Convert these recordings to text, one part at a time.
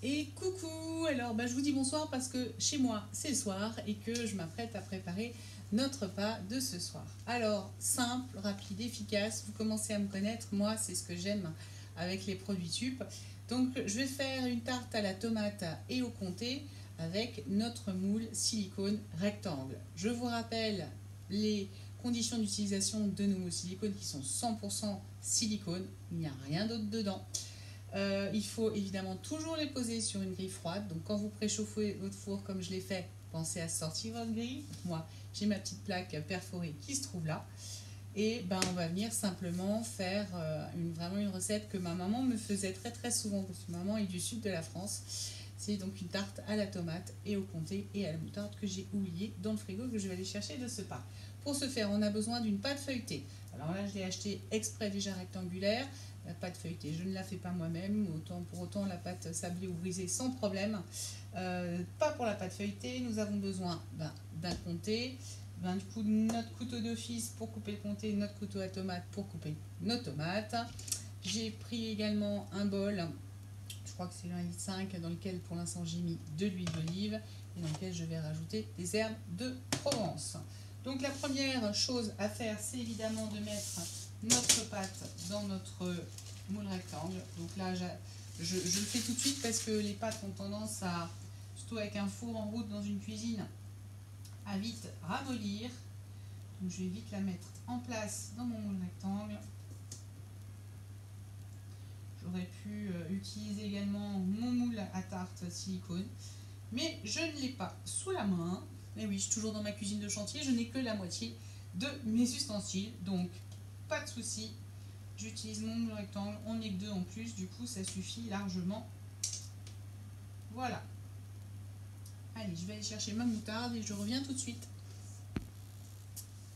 Et coucou. Alors je vous dis bonsoir parce que chez moi c'est le soir et que je m'apprête à préparer notre repas de ce soir. Alors simple, rapide, efficace, vous commencez à me connaître, moi c'est ce que j'aime avec les produits TUP. Donc je vais faire une tarte à la tomate et au comté avec notre moule silicone rectangle. Je vous rappelle les conditions d'utilisation de nos moules silicone qui sont 100% silicone, il n'y a rien d'autre dedans. Il faut évidemment toujours les poser sur une grille froide. Donc quand vous préchauffez votre four comme je l'ai fait, pensez à sortir votre grille. Moi, j'ai ma petite plaque perforée qui se trouve là. Et on va venir simplement faire vraiment une recette que ma maman me faisait très très souvent, parce que maman est du sud de la France. C'est donc une tarte à la tomate et au comté et à la moutarde que j'ai oublié dans le frigo, que je vais aller chercher de ce pas. Pour ce faire, on a besoin d'une pâte feuilletée. Alors là, je l'ai achetée exprès déjà rectangulaire. La pâte feuilletée, je ne la fais pas moi-même, pour autant la pâte sablée ou brisée sans problème. Pas pour la pâte feuilletée, nous avons besoin d'un comté, du coup notre couteau d'office pour couper le comté, notre couteau à tomate pour couper nos tomates. J'ai pris également un bol, je crois que c'est l'1,5 litre, dans lequel pour l'instant j'ai mis de l'huile d'olive et dans lequel je vais rajouter des herbes de Provence. Donc la première chose à faire, c'est évidemment de mettre notre pâte dans notre moule rectangle. Donc là, je le fais tout de suite parce que les pâtes ont tendance à, surtout avec un four en route dans une cuisine, à vite ramollir. Donc je vais vite la mettre en place dans mon moule rectangle. J'aurais pu utiliser également mon moule à tarte silicone, mais je ne l'ai pas sous la main. Et oui, je suis toujours dans ma cuisine de chantier, je n'ai que la moitié de mes ustensiles, donc pas de souci. J'utilise mon moule rectangle, on n'est que deux en plus, du coup ça suffit largement. Voilà. Allez, je vais aller chercher ma moutarde et je reviens tout de suite.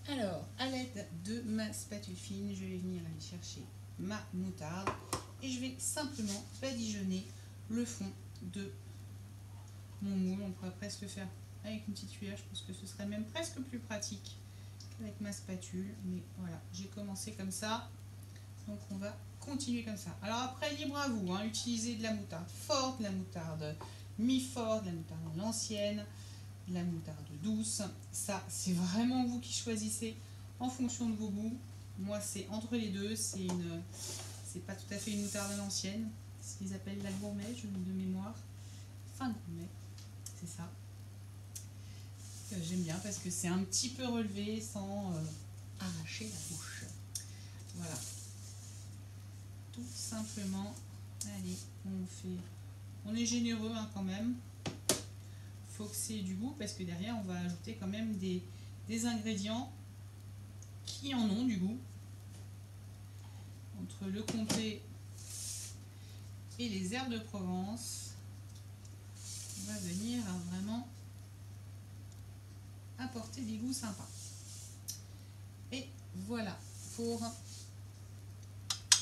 Alors, à l'aide de ma spatule fine, je vais venir aller chercher ma moutarde et je vais simplement badigeonner le fond de mon moule. On pourrait presque faire avec une petite cuillère, je pense que ce serait même presque plus pratique qu'avec ma spatule. Mais voilà, j'ai commencé comme ça, donc on va continuer comme ça. Alors après, libre à vous, hein, utilisez de la moutarde forte, de la moutarde mi-forte, de la moutarde à l'ancienne, de la moutarde douce. Ça, c'est vraiment vous qui choisissez en fonction de vos goûts. Moi, c'est entre les deux. C'est pas tout à fait une moutarde à l'ancienne. C'est ce qu'ils appellent la gourmet, de mémoire. Fin gourmet, c'est ça. J'aime bien parce que c'est un petit peu relevé sans arracher la bouche. Voilà. Tout simplement. Allez, on est généreux hein, quand même. Faut que c'est du goût parce que derrière on va ajouter quand même des ingrédients qui en ont du goût. Entre le comté et les herbes de Provence, on va venir vraiment apporter des goûts sympas. Et voilà pour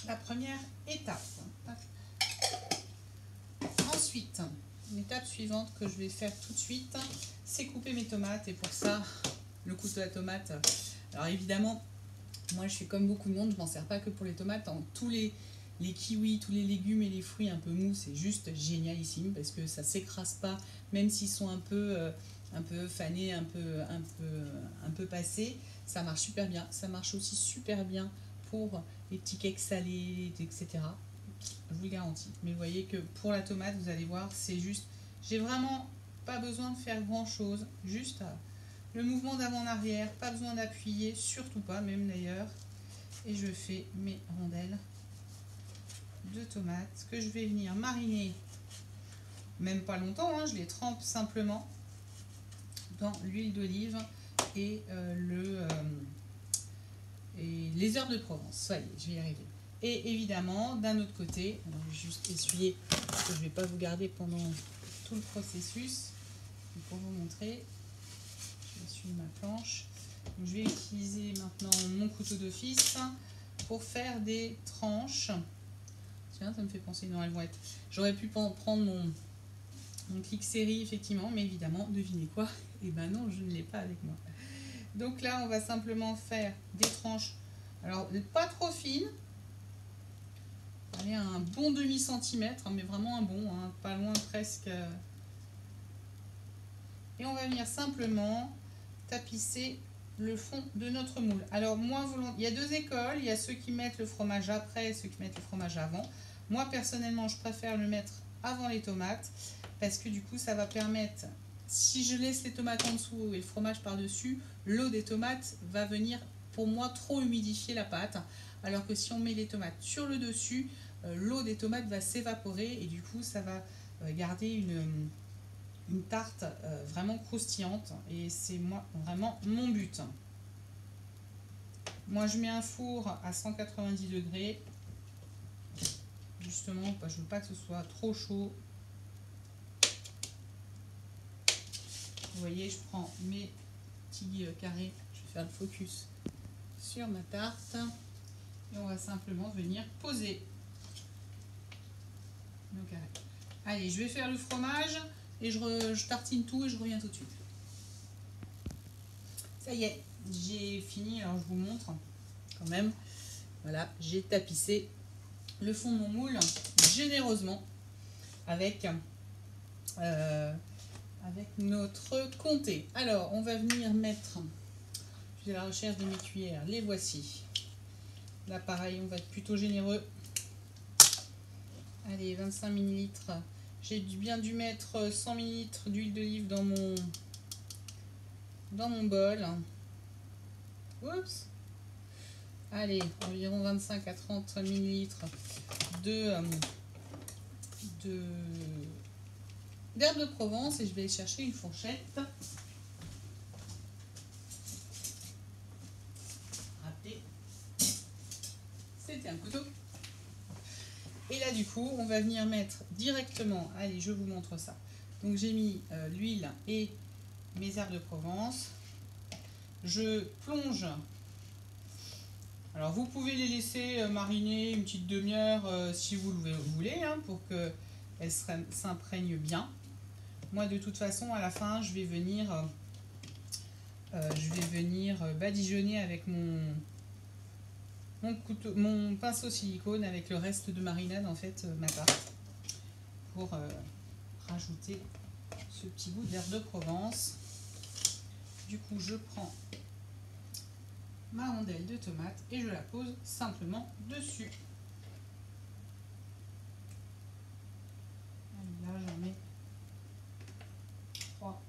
la première étape. Ensuite, l'étape suivante que je vais faire tout de suite, c'est couper mes tomates. Et pour ça, le couteau à tomate. Alors évidemment, moi je fais comme beaucoup de monde, je m'en sers pas que pour les tomates. En tous les kiwis, tous les légumes et les fruits un peu mous, c'est juste génialissime parce que ça s'écrase pas, même s'ils sont un peu fanés, un peu passés. Ça marche super bien. Ça marche aussi super bien pour les petits cakes salés, etc. Je vous le garantis. Mais vous voyez que pour la tomate, vous allez voir, c'est juste... J'ai vraiment pas besoin de faire grand chose. Juste le mouvement d'avant-arrière, pas besoin d'appuyer, surtout pas, même d'ailleurs. Et je fais mes rondelles de tomates que je vais venir mariner, même pas longtemps, hein, je les trempe simplement dans l'huile d'olive et les herbes de Provence. Ça y est, je vais y arriver. Et évidemment, d'un autre côté, alors je vais juste essuyer parce que je ne vais pas vous garder pendant tout le processus. Pour vous montrer, je suis ma planche. Donc, je vais utiliser maintenant mon couteau d'office pour faire des tranches. Tiens, ça me fait penser, non, elles vont être... J'aurais pu prendre mon clic série, effectivement, mais évidemment, devinez quoi? Et ben non, je ne l'ai pas avec moi. Donc là, on va simplement faire des tranches, alors pas trop fines, Allez, un bon demi-centimètre, hein, mais vraiment un bon, hein, pas loin presque. Et on va venir simplement tapisser le fond de notre moule. Alors moi, il y a deux écoles, il y a ceux qui mettent le fromage après et ceux qui mettent le fromage avant. Moi personnellement, je préfère le mettre avant les tomates parce que du coup, ça va permettre, si je laisse les tomates en dessous et le fromage par-dessus, l'eau des tomates va venir pour moi trop humidifier la pâte. Alors que si on met les tomates sur le dessus, l'eau des tomates va s'évaporer et du coup, ça va garder une tarte vraiment croustillante et c'est vraiment mon but. Moi je mets un four à 190 degrés justement, je veux pas que ce soit trop chaud. Vous voyez, je prends mes petits carrés, je vais faire le focus sur ma tarte et on va simplement venir poser nos carrés. Allez, je vais faire le fromage et je tartine tout et je reviens tout de suite. Ça y est, j'ai fini, alors je vous montre quand même. Voilà, j'ai tapissé le fond de mon moule généreusement avec notre comté. Alors, on va venir mettre, je suis à la recherche de mes cuillères, les voici. Là, pareil, on va être plutôt généreux. Allez, 25 ml. J'ai bien dû mettre 100 ml d'huile d'olive dans mon bol. Oups. Allez, environ 25 à 30 ml d'herbe de Provence et je vais chercher une fourchette. Raté. C'était un couteau. Et là du coup on va venir mettre directement, allez je vous montre ça. Donc j'ai mis l'huile et mes herbes de Provence. Je plonge. Alors vous pouvez les laisser mariner une petite demi-heure si vous le voulez, hein, pour qu'elles s'imprègnent bien. Moi de toute façon à la fin je vais venir badigeonner avec mon pinceau silicone avec le reste de marinade en fait ma tarte pour rajouter ce petit goût d'herbe de Provence. Du coup je prends ma rondelle de tomate et je la pose simplement dessus. Là j'en mets 3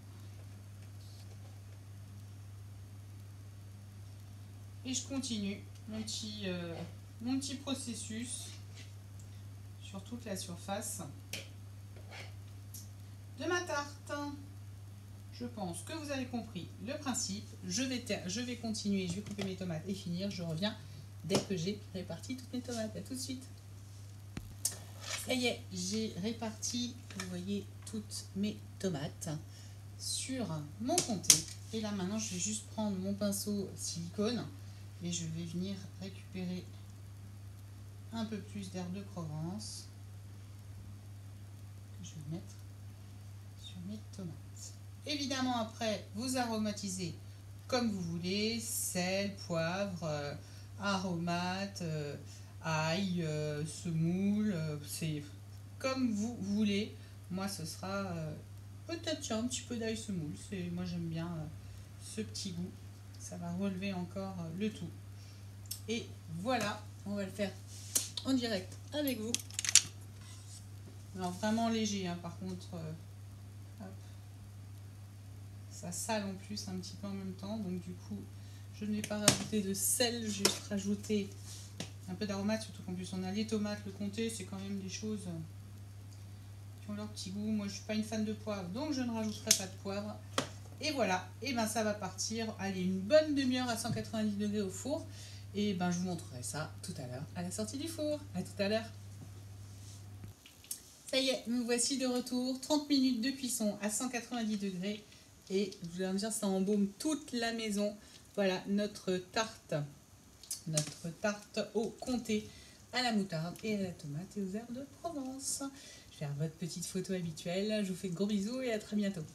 et je continue mon petit processus sur toute la surface de ma tarte. Je pense que vous avez compris le principe. Je vais continuer, je vais couper mes tomates et finir. Je reviens dès que j'ai réparti toutes mes tomates. À tout de suite. Ça y est, j'ai réparti, vous voyez, toutes mes tomates sur mon comté. Et là maintenant, je vais juste prendre mon pinceau silicone et je vais venir récupérer un peu plus d'herbe de Provence que je vais mettre sur mes tomates. Évidemment, après, vous aromatisez comme vous voulez, sel, poivre, aromate, ail, semoule, c'est comme vous voulez. Moi, ce sera peut-être un petit peu d'ail semoule. Moi, j'aime bien ce petit goût. Ça va relever encore le tout. Et voilà, on va le faire en direct avec vous. Alors, vraiment léger, hein, par contre... ça sale en plus un petit peu en même temps, donc du coup je ne vais pas rajouter de sel, juste rajouter un peu d'aromate, surtout qu'en plus on a les tomates, le comté, c'est quand même des choses qui ont leur petit goût. Moi je suis pas une fan de poivre, donc je ne rajouterai pas de poivre. Et voilà, et ben ça va partir, allez, une bonne demi-heure à 190 degrés au four, et ben je vous montrerai ça tout à l'heure à la sortie du four. À tout à l'heure. Ça y est, nous voici de retour, 30 minutes de cuisson à 190 degrés. Et je vais dire, ça embaume toute la maison. Voilà notre tarte au comté, à la moutarde et à la tomate et aux herbes de Provence. Je vais faire votre petite photo habituelle. Je vous fais de gros bisous et à très bientôt.